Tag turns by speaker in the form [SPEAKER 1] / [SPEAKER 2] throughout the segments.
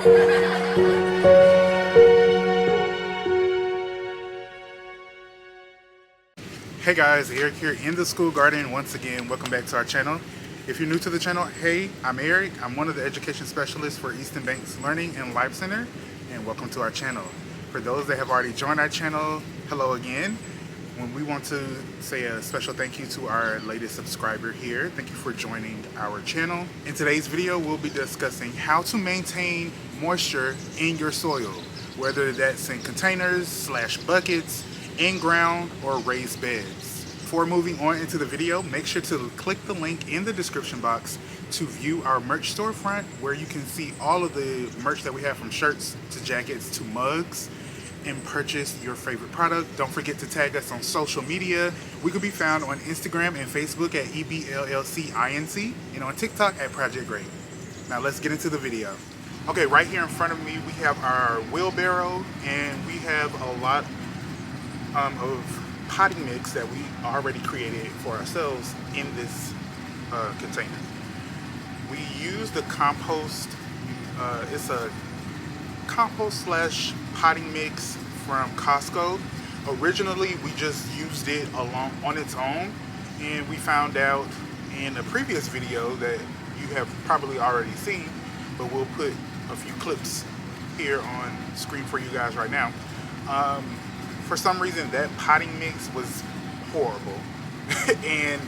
[SPEAKER 1] Hey guys, Eric here in the school garden once again. Welcome back to our channel. If you're new to the channel, hey, I'm Eric. I'm one of the education specialists for Easton Banks Learning and Life Center, and welcome to our channel. For those that have already joined our channel, hello again. When we want to say a special thank you to our latest subscriber here. Thank you for joining our channel. In today's video, we'll be discussing how to maintain moisture in your soil, whether that's in containers / buckets, in ground, or raised beds. Before moving on into the video, make sure to click the link in the description box to view our merch storefront, where you can see all of the merch that we have, from shirts to jackets to mugs, and purchase your favorite product. Don't forget to tag us on social media. We can be found on Instagram and Facebook at EBLLCINC, and on TikTok at Project Great. Now let's get into the video. Okay, right here in front of me we have our wheelbarrow, and we have a lot of potting mix that we already created for ourselves in this container. We use the compost. It's a compost / potting mix from Costco. Originally we just used it alone on its own, and we found out in a previous video that you have probably already seen, but we'll put a few clips here on screen for you guys right now. For some reason that potting mix was horrible and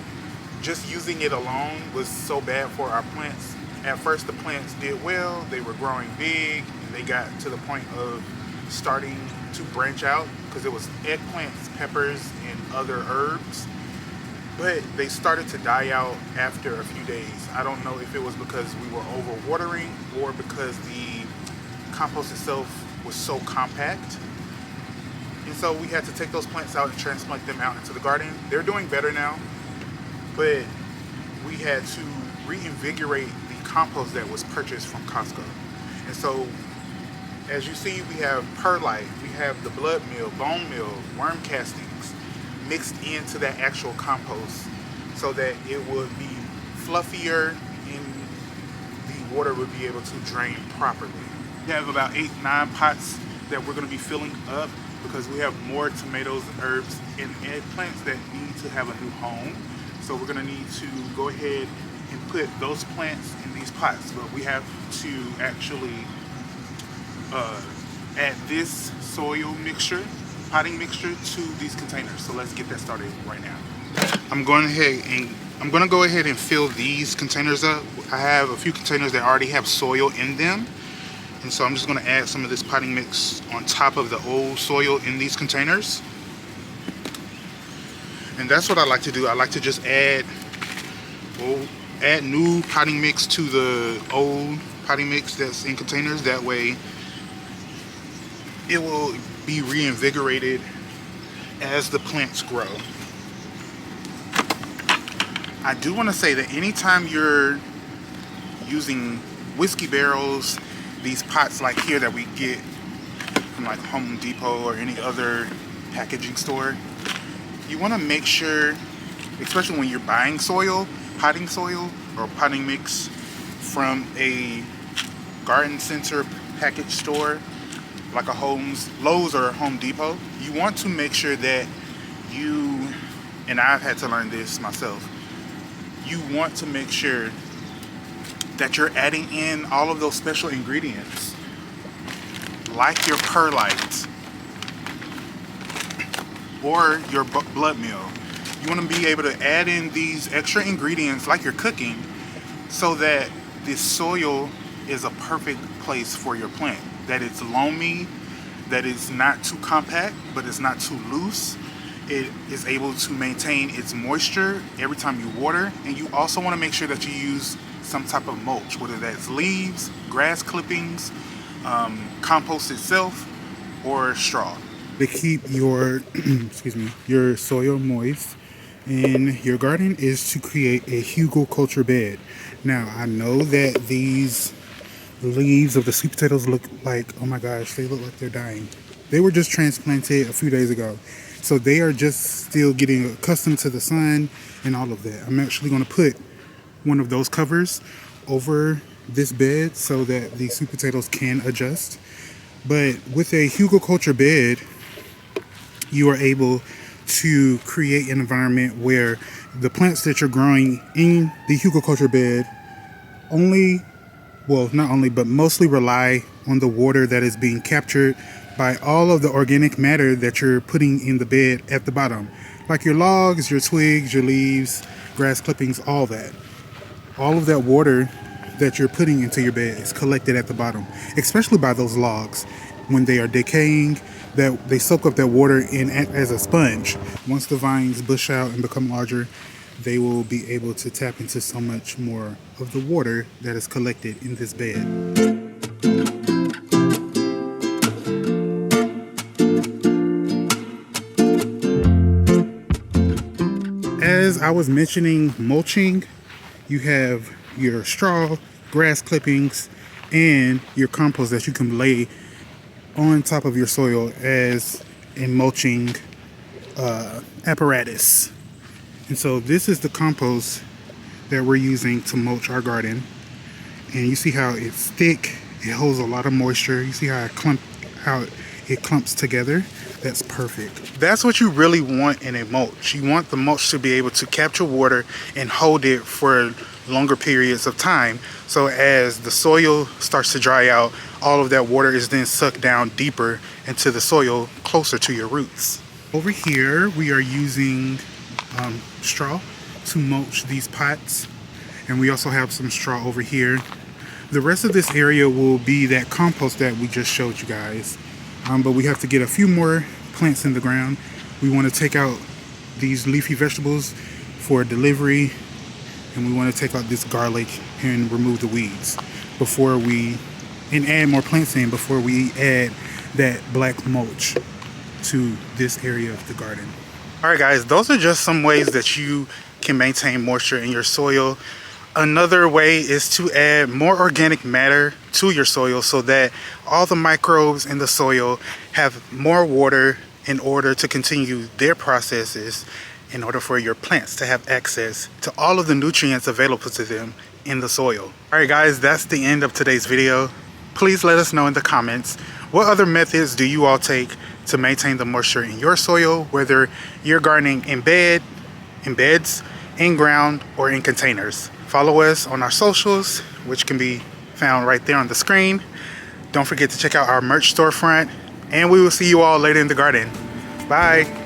[SPEAKER 1] just using it alone was so bad for our plants. At first the plants did well, they were growing big, and they got to the point of starting to branch out because it was eggplants, peppers, and other herbs. But they started to die out after a few days. I don't know if it was because we were overwatering or because the compost itself was so compact. And so we had to take those plants out and transplant them out into the garden. They're doing better now, but we had to reinvigorate the compost that was purchased from Costco. And so, as you see, we have perlite, we have the blood meal, bone meal, worm castings mixed into that actual compost so that it would be fluffier and the water would be able to drain properly. We have about 8-9 pots that we're going to be filling up, because we have more tomatoes, herbs, and eggplants that need to have a new home. So we're gonna need to go ahead and put those plants in these pots, but we have to actually add this soil mixture, potting mixture, to these containers. So let's get that started right now. I'm gonna go ahead and fill these containers up. I have a few containers that already have soil in them. And so I'm just going to add some of this potting mix on top of the old soil in these containers. And that's what I like to do. I like to just add new potting mix to the old potting mix that's in containers. That way it will be reinvigorated as the plants grow. I do want to say that anytime you're using whiskey barrels, these pots like here that we get from like Home Depot or any other packaging store, you want to make sure, especially when you're buying soil, potting soil or potting mix from a garden center package store like a Lowe's or Home Depot, you want to make sure that you, and I've had to learn this myself, you want to make sure that you're adding in all of those special ingredients, like your perlite or your blood meal. You want to be able to add in these extra ingredients like you're cooking, so that this soil is a perfect place for your plant. That it's loamy, that it's not too compact, but it's not too loose. It is able to maintain its moisture every time you water. And you also want to make sure that you use some type of mulch, whether that's leaves, grass clippings, compost itself, or straw, to keep your your soil moist in your garden, is to create a hugelkultur bed. Now I know that these leaves of the sweet potatoes look like, oh my gosh, they look like they're dying. They were just transplanted a few days ago, so they are just still getting accustomed to the sun and all of that. I'm actually going to put one of those covers over this bed so that the sweet potatoes can adjust. But with a hugelkultur bed, you are able to create an environment where the plants that you're growing in the hugelkultur bed not only, but mostly rely on the water that is being captured by all of the organic matter that you're putting in the bed at the bottom. Like your logs, your twigs, your leaves, grass clippings, all that. All of that water that you're putting into your bed is collected at the bottom, especially by those logs. When they are decaying, that they soak up that water in as a sponge. Once the vines bush out and become larger, they will be able to tap into so much more of the water that is collected in this bed. As I was mentioning mulching, you have your straw, grass clippings, and your compost that you can lay on top of your soil as a mulching apparatus. And so this is the compost that we're using to mulch our garden. And you see how it's thick, it holds a lot of moisture. You see how it clumps together. That's perfect. That's what you really want in a mulch. You want the mulch to be able to capture water and hold it for longer periods of time. So as the soil starts to dry out, all of that water is then sucked down deeper into the soil closer to your roots. Over here, we are using straw to mulch these pots. And we also have some straw over here. The rest of this area will be that compost that we just showed you guys. But we have to get a few more plants in the ground. We want to take out these leafy vegetables for delivery, and we want to take out this garlic and remove the weeds and add more plants in before we add that black mulch to this area of the garden. All right guys, those are just some ways that you can maintain moisture in your soil. Another way is to add more organic matter to your soil so that all the microbes in the soil have more water in order to continue their processes, in order for your plants to have access to all of the nutrients available to them in the soil. All right guys, that's the end of today's video. Please let us know in the comments, what other methods do you all take to maintain the moisture in your soil, whether you're gardening in beds, in ground, or in containers. Follow us on our socials, which can be found right there on the screen. Don't forget to check out our merch storefront, and we will see you all later in the garden. Bye.